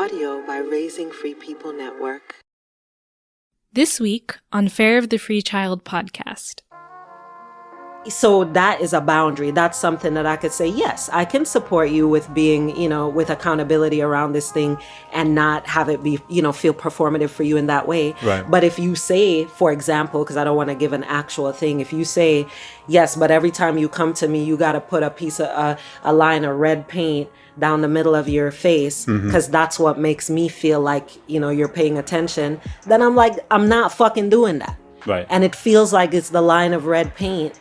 Audio by Raising Free People Network. This week on Fair of the Free Child podcast. So that is a boundary. That's something that I could say, yes, I can support you with being, with accountability around this thing and not have it be, feel performative for you in that way. Right. But if you say, for example, because I don't want to give an actual thing, if you say, yes, but every time you come to me, you got to put a piece of a line of red paint down the middle of your face because that's what makes me feel like, you're paying attention, then I'm like, I'm not fucking doing that. Right. And it feels like it's the line of red paint,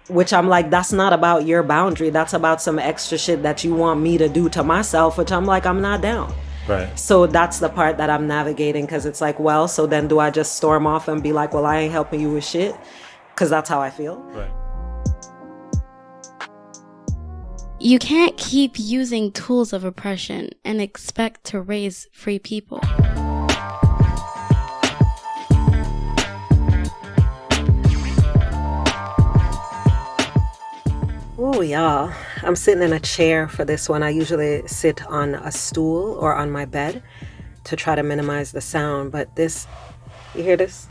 which I'm like, that's not about your boundary. That's about some extra shit that you want me to do to myself, which I'm like, I'm not down. Right. So that's the part that I'm navigating, because it's like, well, so then do I just storm off and be like, well, I ain't helping you with shit? Because that's how I feel. Right. You can't keep using tools of oppression and expect to raise free people. Oh, y'all. I'm sitting in a chair for this one. I usually sit on a stool or on my bed to try to minimize the sound. But this, you hear this?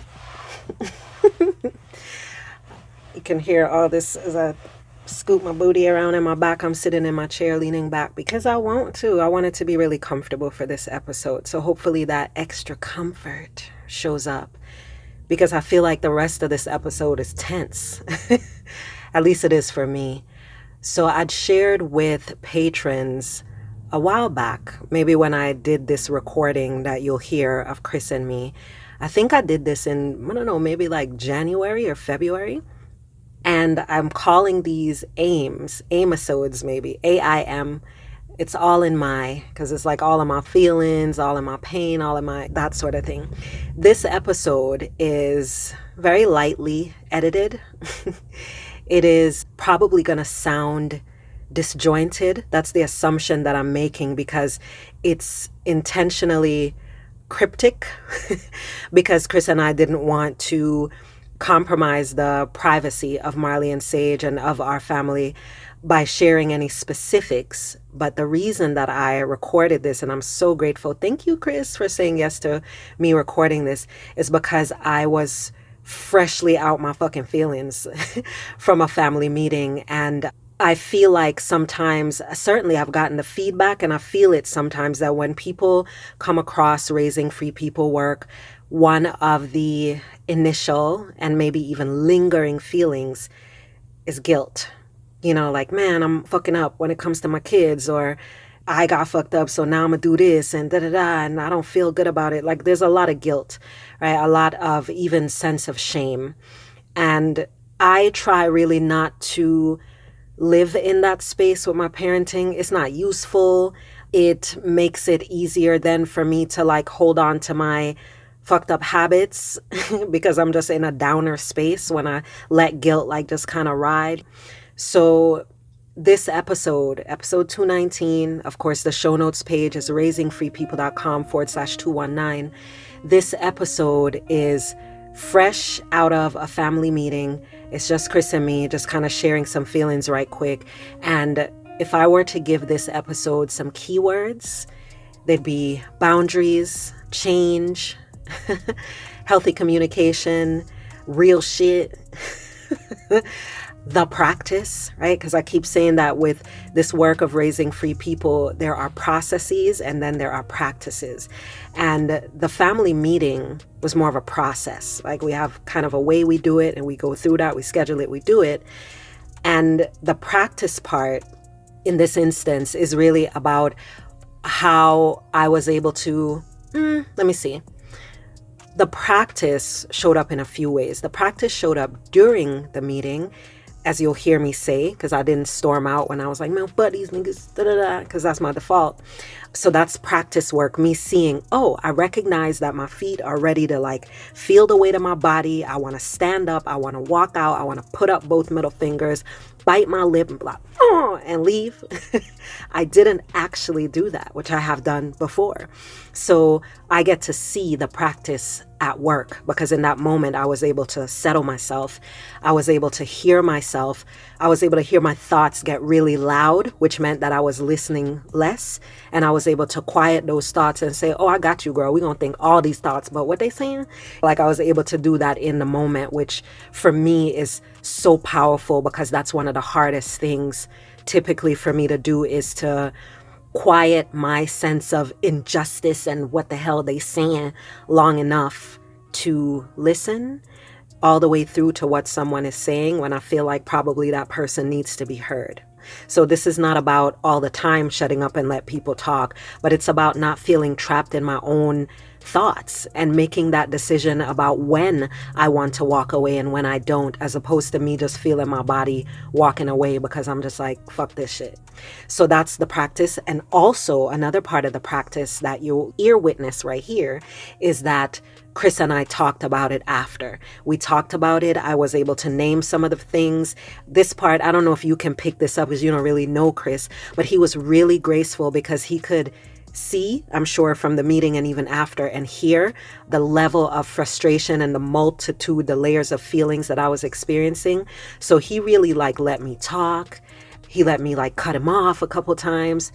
You can hear all this as I scoop my booty around in my back. I'm sitting in my chair leaning back because I want to. I want it to be really comfortable for this episode. So hopefully that extra comfort shows up, because I feel like the rest of this episode is tense. At least it is for me. So I'd shared with patrons a while back, maybe when I did this recording that you'll hear of Kris and me. I think I did this in, I don't know, maybe like January or February. And I'm calling these AIM-isodes maybe, AIM. It's all in my, because it's like all of my feelings, all of my pain, all of my, that sort of thing. This episode is very lightly edited. It is probably going to sound disjointed. That's the assumption that I'm making, because it's intentionally cryptic because Kris and I didn't want to compromise the privacy of Marley and Sage and of our family by sharing any specifics. But the reason that I recorded this, and I'm so grateful, thank you, Kris, for saying yes to me recording this, is because I was freshly out my fucking feelings from a family meeting. And I feel like sometimes, certainly I've gotten the feedback, and I feel it sometimes, that when people come across Raising Free People work, one of the initial and maybe even lingering feelings is guilt. Like, man, I'm fucking up when it comes to my kids, or I got fucked up, so now I'm gonna do this and da-da-da, and I don't feel good about it. Like, there's a lot of guilt, right? A lot of even sense of shame. And I try really not to live in that space with my parenting. It's not useful. It makes it easier then for me to like hold on to my fucked up habits because I'm just in a downer space when I let guilt like just kind of ride. So this episode 219, of course, the show notes page is raisingfreepeople.com/219. This episode is fresh out of a family meeting. It's just Kris and me just kind of sharing some feelings right quick. And if I were to give this episode some keywords, they'd be boundaries, change, healthy communication, real shit, the practice, right? Because I keep saying that with this work of Raising Free People, there are processes and then there are practices. And the family meeting was more of a process. Like, we have kind of a way we do it, and we go through that, we schedule it, we do it. And the practice part in this instance is really about how I was able to, let me see. The practice showed up in a few ways. The practice showed up during the meeting, as you'll hear me say, because I didn't storm out when I was like, man, fuck these niggas, da-da-da, because that's my default. So that's practice work, me seeing, oh, I recognize that my feet are ready to like feel the weight of my body. I want to stand up. I want to walk out. I want to put up both middle fingers. bite my lip and blah, oh, and leave. I didn't actually do that, which I have done before. So I get to see the practice at work, because in that moment I was able to settle myself. I was able to hear myself. I was able to hear my thoughts get really loud, which meant that I was listening less. And I was able to quiet those thoughts and say, oh, I got you, girl. We're going to think all these thoughts, but what they saying? Like, I was able to do that in the moment, which for me is so powerful, because that's one of the hardest things typically for me to do, is to quiet my sense of injustice and what the hell they saying long enough to listen all the way through to what someone is saying when I feel like probably that person needs to be heard. So this is not about all the time shutting up and let people talk, but it's about not feeling trapped in my own thoughts and making that decision about when I want to walk away and when I don't, as opposed to me just feeling my body walking away because I'm just like, fuck this shit. So that's the practice. And also another part of the practice that you'll ear witness right here is that Kris and I talked about it after. We talked about it. I was able to name some of the things. This part, I don't know if you can pick this up because you don't really know Kris, but he was really graceful because he could see, I'm sure from the meeting and even after, and hear the level of frustration and the multitude, the layers of feelings that I was experiencing. So he really let me talk. He let me cut him off a couple times.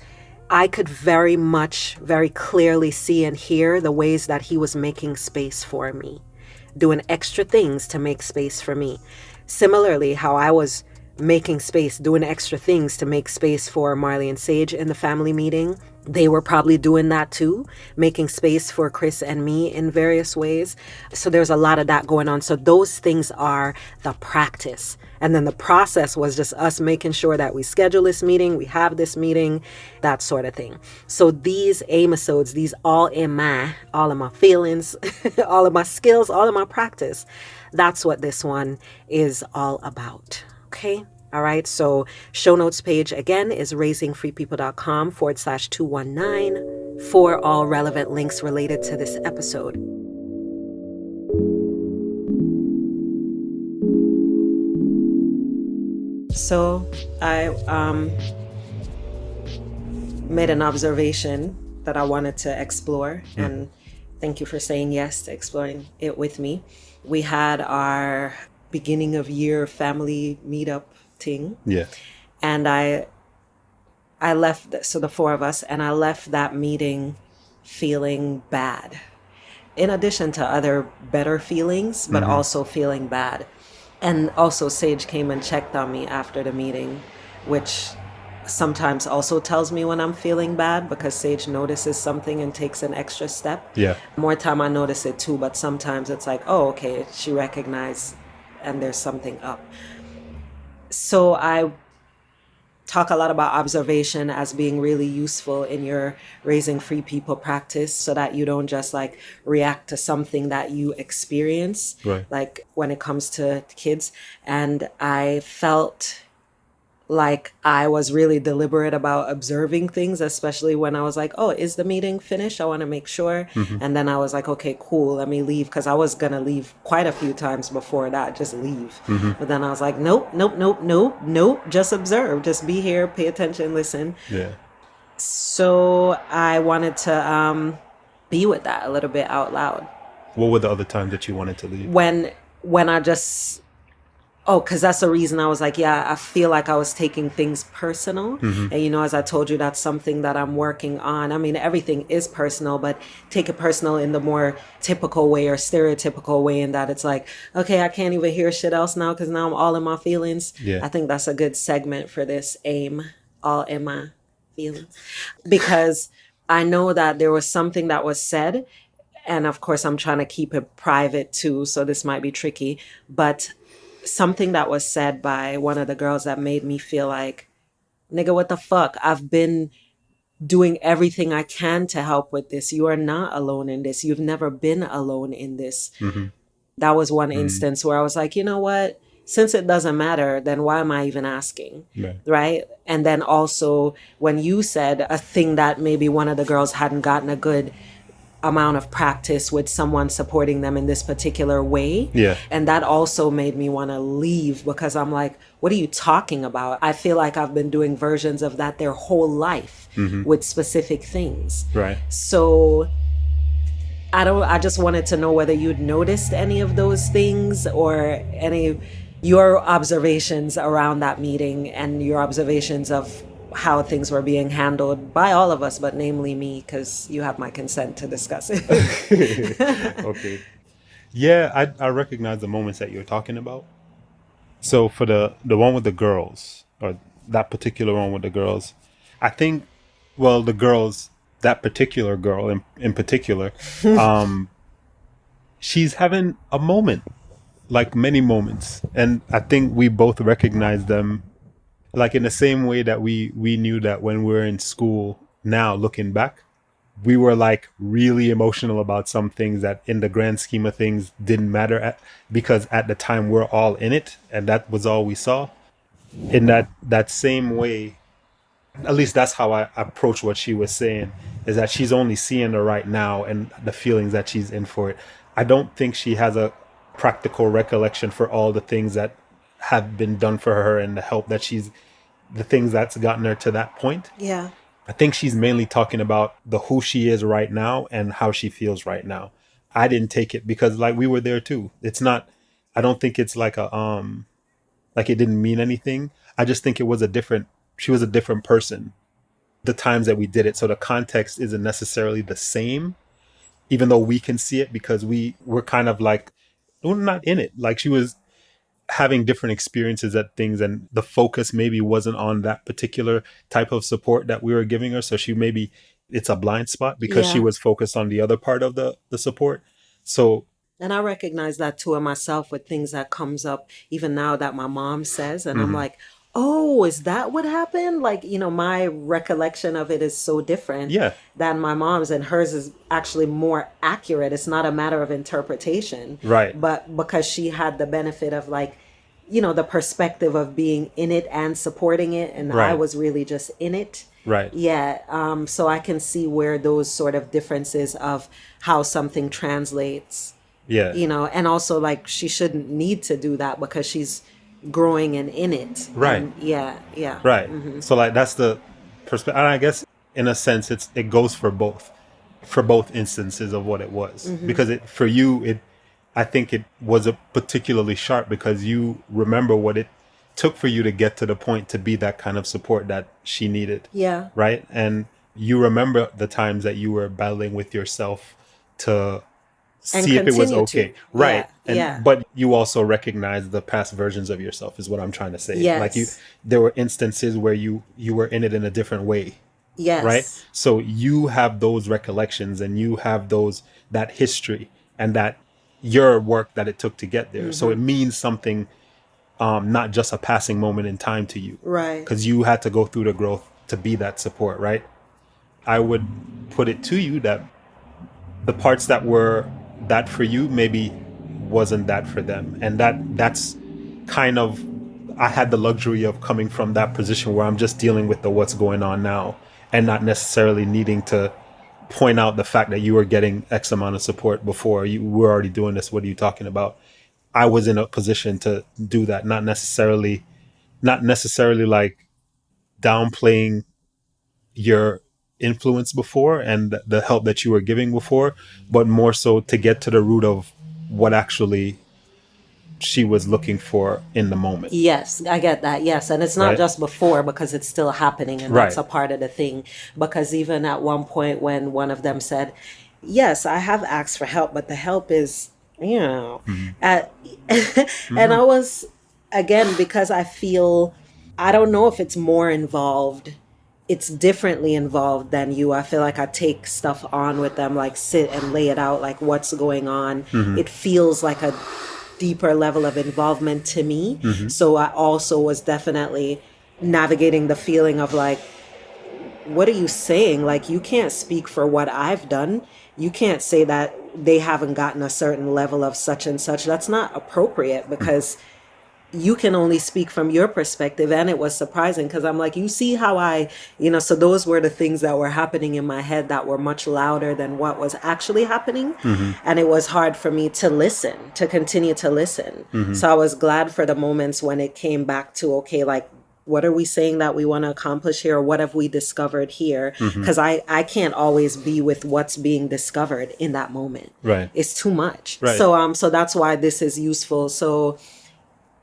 I could very clearly see and hear the ways that he was making space for me, doing extra things to make space for me. Similarly, how I was making space, doing extra things to make space for Marley and Sage in the family meeting. They were probably doing that too, making space for Kris and me in various ways. So there's a lot of that going on. So those things are the practice. And then the process was just us making sure that we schedule this meeting, we have this meeting, that sort of thing. So these AIM-isodes, these all of my feelings, all of my skills, all of my practice, that's what this one is all about. Okay. All right. So show notes page again is raisingfreepeople.com/219 for all relevant links related to this episode. So I made an observation that I wanted to explore, and thank you for saying yes to exploring it with me. We had our beginning of year family meetup thing. Yeah. And I left, so the four of us, and I left that meeting feeling bad. In addition to other better feelings, but also feeling bad. And also Sage came and checked on me after the meeting, which sometimes also tells me when I'm feeling bad, because Sage notices something and takes an extra step. Yeah. More time I notice it too, but sometimes it's like, oh, okay, she recognized and there's something up. So I talk a lot about observation as being really useful in your raising free people practice, so that you don't just react to something that you experience, right, when it comes to kids. And I felt like I was really deliberate about observing things, especially when I was like, oh, is the meeting finished? I want to make sure. And then I was like, okay, cool, let me leave, because I was going to leave quite a few times before that, just leave. But then I was like, nope, just observe, just be here, pay attention, listen. Yeah. So I wanted to be with that a little bit out loud. What were the other times that you wanted to leave? When I just... Oh, because that's the reason I was like, yeah, I feel like I was taking things personal. And, as I told you, that's something that I'm working on. I mean, everything is personal, but take it personal in the more typical way or stereotypical way, in that it's like, okay, I can't even hear shit else now because now I'm all in my feelings. Yeah. I think that's a good segment for this AIM, all in my feelings. Because I know that there was something that was said, and of course I'm trying to keep it private too, so this might be tricky, but something that was said by one of the girls that made me feel like, nigga, what the fuck? I've been doing everything I can to help with this. You are not alone in this. You've never been alone in this. That was one instance where I was like, you know what? Since it doesn't matter, then why am I even asking? Right? And then also when you said a thing that maybe one of the girls hadn't gotten a good amount of practice with someone supporting them in this particular way. Yeah. And that also made me want to leave, because I'm like, what are you talking about? I feel like I've been doing versions of that their whole life with specific things. Right. So I just wanted to know whether you'd noticed any of those things, or any your observations around that meeting, and your observations of how things were being handled by all of us, but namely me, because you have my consent to discuss it. Okay. Yeah, I recognize the moments that you're talking about. So for the one with the girls, or that particular one with the girls, I think, well, the girls, that particular girl in particular, she's having a moment, like many moments. And I think we both recognize them, like in the same way that we knew that when we were in school, now looking back, we were like really emotional about some things that in the grand scheme of things didn't matter, because at the time we're all in it and that was all we saw. In that same way, at least that's how I approach what she was saying, is that she's only seeing the right now and the feelings that she's in for it. I don't think she has a practical recollection for all the things that have been done for her and the things that's gotten her to that point. Yeah. I think she's mainly talking about the who she is right now and how she feels right now. I didn't take it because like we were there too. It's not, I don't think it's like like it didn't mean anything. I just think she was a different person the times that we did it. So the context isn't necessarily the same, even though we can see it because we're kind of like, we're not in it. Like she was having different experiences at things, and the focus maybe wasn't on that particular type of support that we were giving her. So it's a blind spot because she was focused on the other part of the support. So, and I recognize that too in myself with things that comes up even now that my mom says, and I'm like, oh, is that what happened? Like, my recollection of it is so different than my mom's, and hers is actually more accurate. It's not a matter of interpretation. Right. But because she had the benefit of like, the perspective of being in it and supporting it. And I was really just in it. Right. Yeah. So I can see where those sort of differences of how something translates. Yeah. And also like she shouldn't need to do that because she's growing and in it. Right. And yeah. Right. So like that's the perspective. And I guess in a sense it goes for both instances of what it was. Because for you, I think it was a particularly sharp because you remember what it took for you to get to the point to be that kind of support that she needed. Yeah. Right. And you remember the times that you were battling with yourself to see if it was okay. Right. But you also recognize the past versions of yourself is what I'm trying to say. Yes. Like there were instances where you were in it in a different way. Yes. Right. So you have those recollections and you have that history and that your work that it took to get there. So it means something, not just a passing moment in time to you. Right. Because you had to go through the growth to be that support. Right. I would put it to you that the parts that were that for you maybe wasn't that for them, and that's kind of, I had the luxury of coming from that position where I'm just dealing with what's going on now and not necessarily needing to point out the fact that you were getting X amount of support before. You were already doing this. What are you talking about? I was in a position to do that, not necessarily like downplaying your influence before and the help that you were giving before, but more so to get to the root of what actually she was looking for in the moment. Yes, I get that. Yes. And it's not just before, because it's still happening, and that's a part of the thing. Because even at one point when one of them said, yes, I have asked for help, but the help is, and I was, again, because I feel, I don't know if it's more involved. It's differently involved than you. I feel like I take stuff on with them, like sit and lay it out, like what's going on. It feels like a deeper level of involvement to me. So I also was definitely navigating the feeling of like, what are you saying? Like, you can't speak for what I've done. You can't say that they haven't gotten a certain level of such and such. That's not appropriate, because you can only speak from your perspective. And it was surprising because I'm like, you see how so those were the things that were happening in my head that were much louder than what was actually happening. And it was hard for me to continue to listen. So I was glad for the moments when it came back to, okay, like, what are we saying that we want to accomplish here? Or what have we discovered here? Because I can't always be with what's being discovered in that moment. Right. It's too much. Right. So that's why this is useful. So,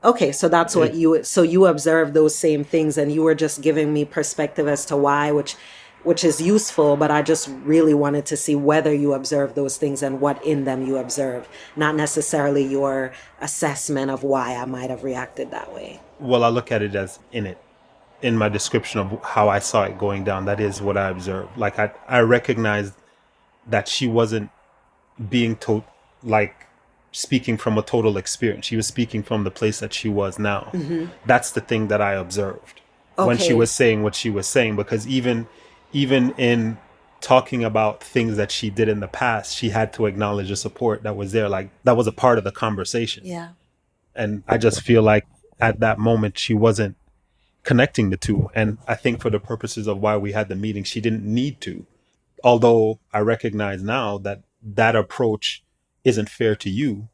okay, so that's what you observed those same things, and you were just giving me perspective as to why, which is useful, but I just really wanted to see whether you observed those things and what in them you observed, not necessarily your assessment of why I might have reacted that way. Well, I look at it as in my description of how I saw it going down. That is what I observed. Like I recognized that she wasn't being speaking from a total experience. She was speaking from the place that she was now. That's the thing that I observed when she was saying what she was saying, because even in talking about things that she did in the past, she had to acknowledge the support that was there. Like, that was a part of the conversation. Yeah. And I just feel like at that moment, she wasn't connecting the two. And I think for the purposes of why we had the meeting, she didn't need to. Although I recognize now that approach isn't fair to you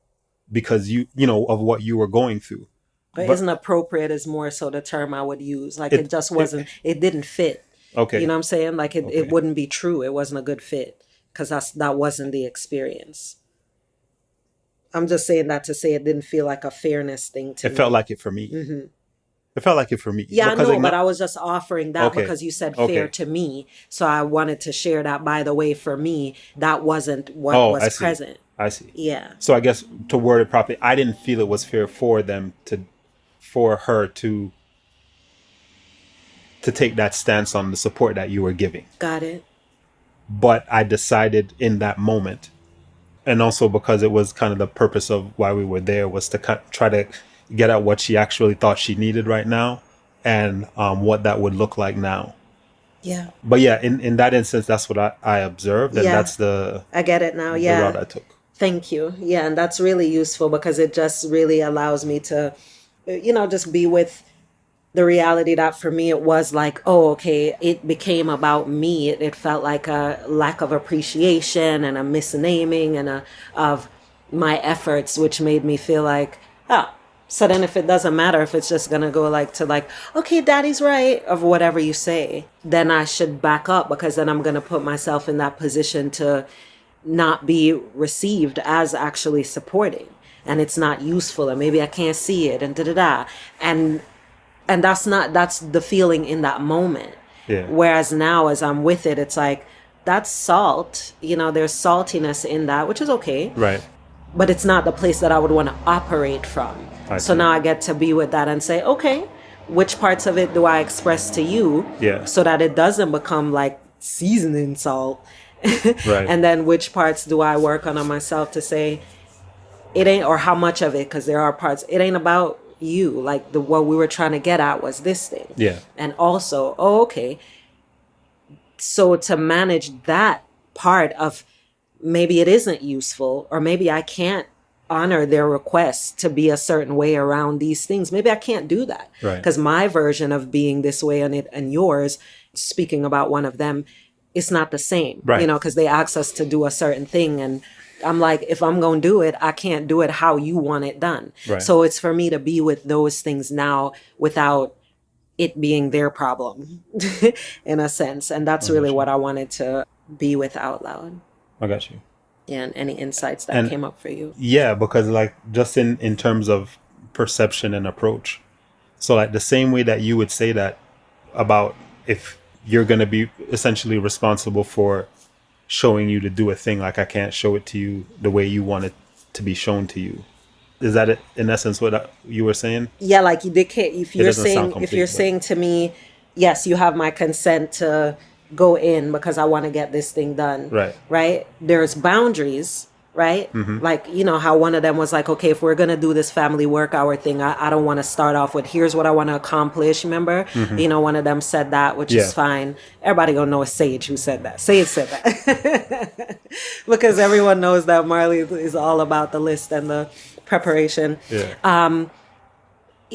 because you know of what you were going through. But isn't appropriate is more so the term I would use. Like, it just wasn't, it didn't fit. Okay. You know what I'm saying? Like, it wouldn't be true. It wasn't a good fit because that wasn't the experience. I'm just saying that to say it didn't feel like a fairness thing to me. It felt like it for me. It felt like it for me. Yeah, because I know, but I was just offering that Okay. because you said fair to me. So I wanted to share that. By the way, for me, that wasn't what I was see. present. I see. Yeah. So I guess to word it properly, I didn't feel it was fair for her to take that stance on the support that you were giving. Got it. But I decided in that moment, and also because it was kind of the purpose of why we were there, was to try to get at what she actually thought she needed right now and what that would look like now. Yeah. But yeah, in that instance, that's what I observed, and that's I get it now. the Yeah. route I took. Thank you. Yeah, and that's really useful because it just really allows me to, just be with the reality that for me it was like, oh, okay, it became about me. It felt like a lack of appreciation and a misnaming and of my efforts, which made me feel like, so then if it doesn't matter, if it's just gonna go okay, daddy's right, of whatever you say, then I should back up, because then I'm gonna put myself in that position to not be received as actually supporting, and it's not useful, and maybe I can't see it, and and that's the feeling in that moment. Yeah. Whereas now, as I'm with it, it's like, that's salt, there's saltiness in that, which is okay. Right. But it's not the place that I would want to operate from. I So see. now I get to be with that and say, okay, which parts of it do I express to you? Yeah. So that it doesn't become like seasoning salt. Right. And then which parts do I work on myself to say, it ain't, or how much of it, because there are parts, it ain't about you. Like, what we were trying to get at was this thing. Yeah. And also, okay, so to manage that part of, maybe it isn't useful, or maybe I can't honor their requests to be a certain way around these things. Maybe I can't do that. Right. Because my version of being this way and yours, speaking about one of them, it's not the same. Right. Because they ask us to do a certain thing, and I'm like, if I'm going to do it, I can't do it how you want it done. Right. So it's for me to be with those things now without it being their problem in a sense. And that's really what I wanted to be with out loud. I got you. Yeah, and any insights that came up for you. Yeah, because just in terms of perception and approach. So the same way that you would say that about if you're going to be essentially responsible for showing you to do a thing, like I can't show it to you the way you want it to be shown to you. Is that it, in essence what you were saying? Yeah, like if you're doesn't sound saying complete, if you're but- saying to me, yes, you have my consent to go in because I want to get this thing done. Right. Right? There's boundaries, right? Like, how one of them was like, okay, if we're going to do this family work hour thing, I don't want to start off with, here's what I want to accomplish. Remember? One of them said that, which Yeah. is fine. Everybody gonna know it's Sage who said that. Sage said that. Because everyone knows that Marley is all about the list and the preparation. Yeah.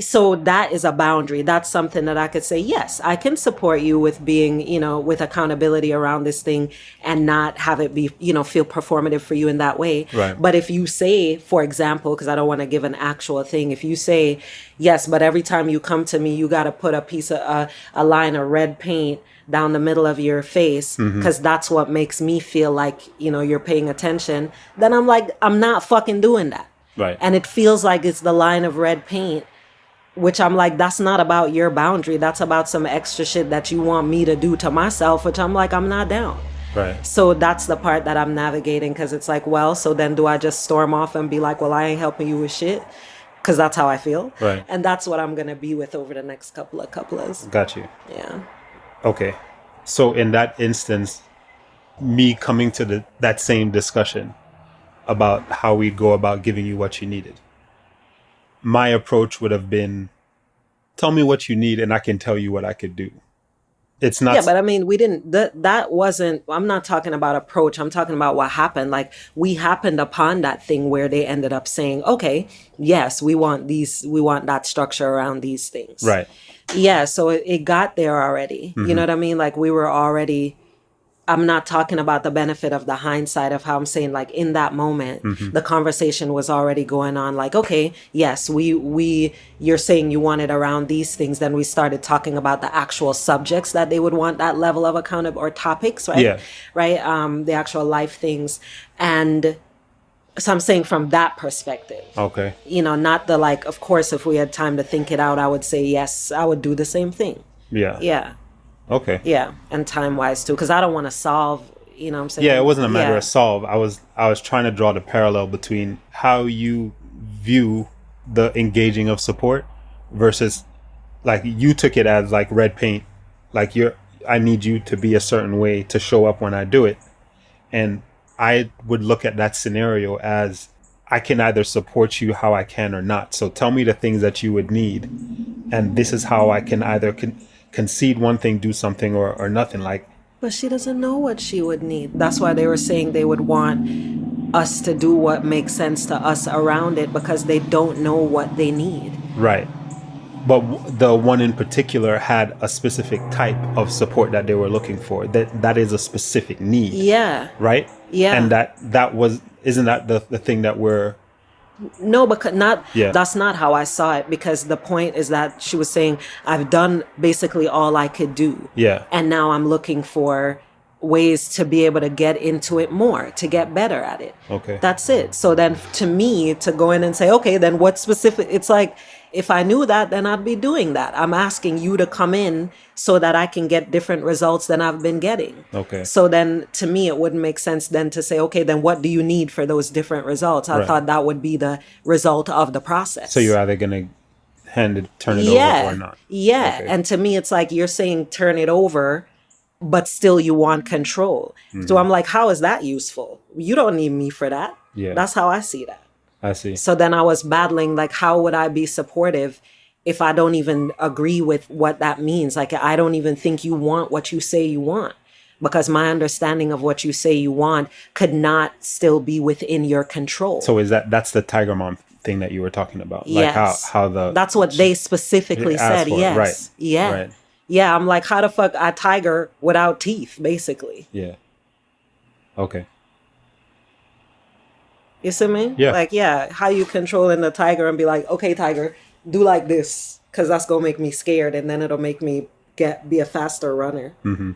So that is a boundary. That's something that I could say, yes, I can support you with being, with accountability around this thing and not have it be, feel performative for you in that way. Right. But if you say, for example, because I don't want to give an actual thing, if you say, yes, but every time you come to me, you got to put a piece of a line of red paint down the middle of your face because that's what makes me feel like, you're paying attention, then I'm like, I'm not fucking doing that. Right. And it feels like it's the line of red paint, which I'm like, that's not about your boundary. That's about some extra shit that you want me to do to myself, which I'm like, I'm not down. Right. So that's the part that I'm navigating, because it's like, well, so then do I just storm off and be like, well, I ain't helping you with shit? Because that's how I feel. Right. And that's what I'm going to be with over the next couple of couplers. Got you. Yeah. Okay. So in that instance, me coming to that same discussion about how we go about giving you what you needed, my approach would have been, tell me what you need and I can tell you what I could do. It's not. Yeah, but I mean, we didn't, that wasn't, I'm not talking about approach. I'm talking about what happened. Like, we happened upon that thing where they ended up saying, okay, yes, we want that structure around these things. Right. Yeah, so it got there already. You know what I mean? Like, we were already, I'm not talking about the benefit of the hindsight of how I'm saying, like, in that moment, the conversation was already going on. Like, okay, yes, you're saying you wanted around these things. Then we started talking about the actual subjects that they would want that level of accountability, or topics, right? Yeah. Right. The actual life things. And so I'm saying from that perspective. Okay. Not the, like, of course, if we had time to think it out, I would say, yes, I would do the same thing. Yeah. Yeah. Okay. Yeah. And time wise too. Because I don't want to solve, what I'm saying? Yeah, it wasn't a matter Yeah. of solve. I was trying to draw the parallel between how you view the engaging of support versus, like, you took it as like red paint, like I need you to be a certain way to show up when I do it. And I would look at that scenario as, I can either support you how I can or not. So tell me the things that you would need, and this is how I can either concede one thing, do something, or nothing. Like, But she doesn't know what she would need. That's why they were saying they would want us to do what makes sense to us around it, because they don't know what they need. right. But the one in particular had a specific type of support that they were looking for. That is a specific need. Yeah. Right? Yeah. And isn't that the thing that we're... No, because Yeah. that's not how I saw it, because the point is that she was saying, I've done basically all I could do. Yeah. And now I'm looking for ways to be able to get into it more, to get better at it. Okay. That's it. So then to me, to go in and say, okay, then what specific, it's like, if I knew that, then I'd be doing that. I'm asking you to come in so that I can get different results than I've been getting. Okay. So then to me, it wouldn't make sense then to say, okay, then what do you need for those different results? I Right. thought that would be the result of the process. So you're either going to turn it over or not. Yeah. Okay. And to me, it's like you're saying turn it over, but still you want control. So I'm like, how is that useful? You don't need me for that. Yeah. That's how I see that. I see. So then I was battling, like, how would I be supportive if I don't even agree with what that means? Like, I don't even think you want what you say you want, because my understanding of what you say you want could not still be within your control. So that's the Tiger Mom thing that you were talking about? Yes. Like how that's what they specifically asked said. for it. Yes. Right. Yeah. Right. Yeah. I'm like, how the fuck a tiger without teeth, basically. Yeah. Okay. You see me? Yeah. Like, yeah, how you controlling the tiger and be like, okay, tiger, do like this, because that's going to make me scared, and then it'll make me be a faster runner. Mm-hmm.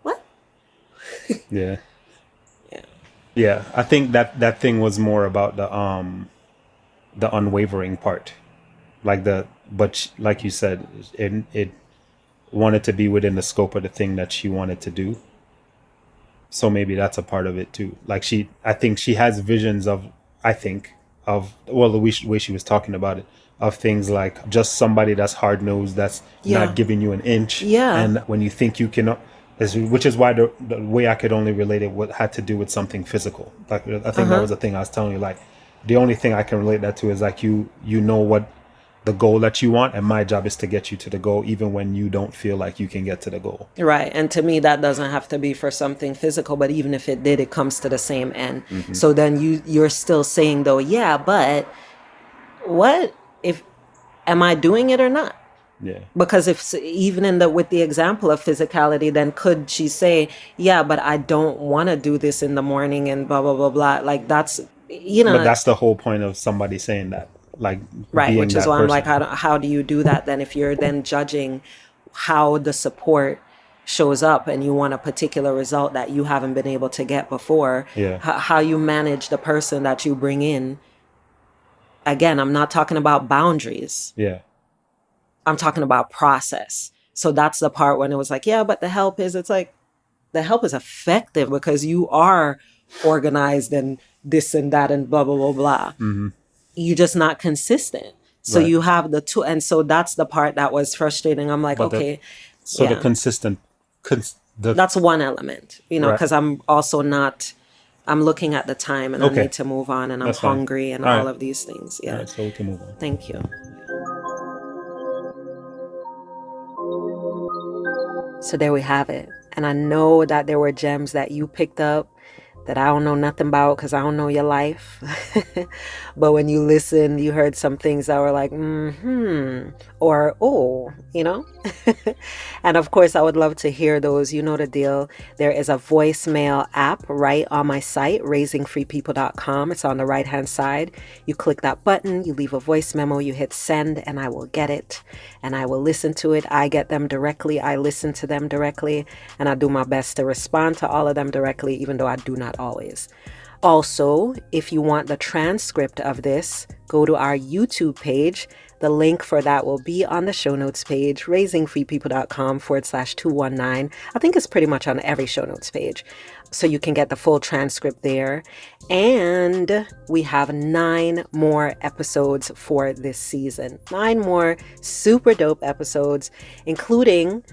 What? Yeah. Yeah. Yeah. I think that thing was more about the unwavering part. But like you said, it wanted to be within the scope of the thing that she wanted to do. So maybe that's a part of it too. Like I think she has visions the way she was talking about it, of things like just somebody that's hard nosed, that's not giving you an inch. Yeah. And when you think you can, which is why the way I could only relate it had to do with something physical. Like, I think that was the thing I was telling you. Like, the only thing I can relate that to is like, you know what the goal that you want, and my job is to get you to the goal, even when you don't feel like you can get to the goal. Right. And to me, that doesn't have to be for something physical, but even if it did, it comes to the same end. Mm-hmm. So then you're still saying, though, yeah, but what if Am I doing it or not? Yeah. Because if even with the example of physicality, then could she say, yeah, but I don't want to do this in the morning and blah, blah, blah, blah. Like that's, But that's the whole point of somebody saying that, like right. being Which is that why I'm person. like, how do you do that then if you're then judging how the support shows up and you want a particular result that you haven't been able to get before, Yeah. how you manage the person that you bring in. Again, I'm not talking about boundaries. Yeah. I'm talking about process. So that's the part when it was like, yeah, but the help is, it's like, the help is effective because you are organized and this and that and blah, blah, blah, blah. You're just not consistent. So Right. you have the two. And so that's the part that was frustrating. I'm like, But okay. So yeah. the consistent, That's one element, Right. because I'm also not, I'm looking at the time and Okay. I need to move on and I'm That's fine. hungry and All all right. of these things. Yeah. All right, so we can move on. Thank you. So there we have it. And I know that there were gems that you picked up that I don't know nothing about because I don't know your life. But when you listened, you heard some things that were like, or, oh, And of course, I would love to hear those. You know the deal. There is a voicemail app right on my site, raisingfreepeople.com. It's on the right-hand side. You click that button, you leave a voice memo, you hit send, and I will get it. And I will listen to it. I get them directly. I listen to them directly. And I do my best to respond to all of them directly, even though I do not always. Also, if you want the transcript of this, go to our YouTube page. The link for that will be on the show notes page, raisingfreepeople.com/219. I think it's pretty much on every show notes page. So you can get the full transcript there. And we have 9 more episodes for this season. 9 more super dope episodes, including,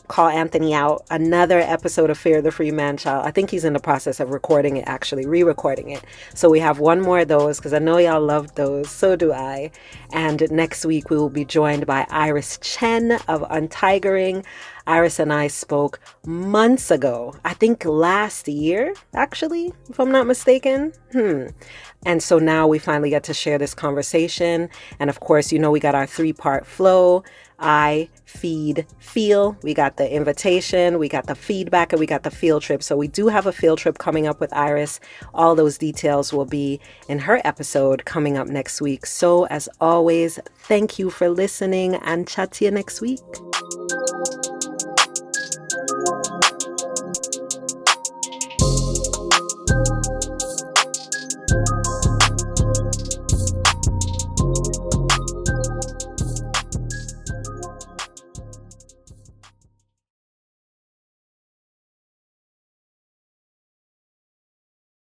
call Anthony out, another episode of Fear the Free Man Child. I think he's in the process of recording it, actually, re-recording it. So we have 1 more of those because I know y'all love those. So do I. And next week we will be joined by Iris Chen of Untigering. Iris and I spoke months ago, I think last year, actually, if I'm not mistaken. And so now we finally get to share this conversation. And of course, we got our 3-part flow. I, feed, feel. We got the invitation, we got the feedback, and we got the field trip. So we do have a field trip coming up with Iris. All those details will be in her episode coming up next week. So as always, thank you for listening and chat to you next week.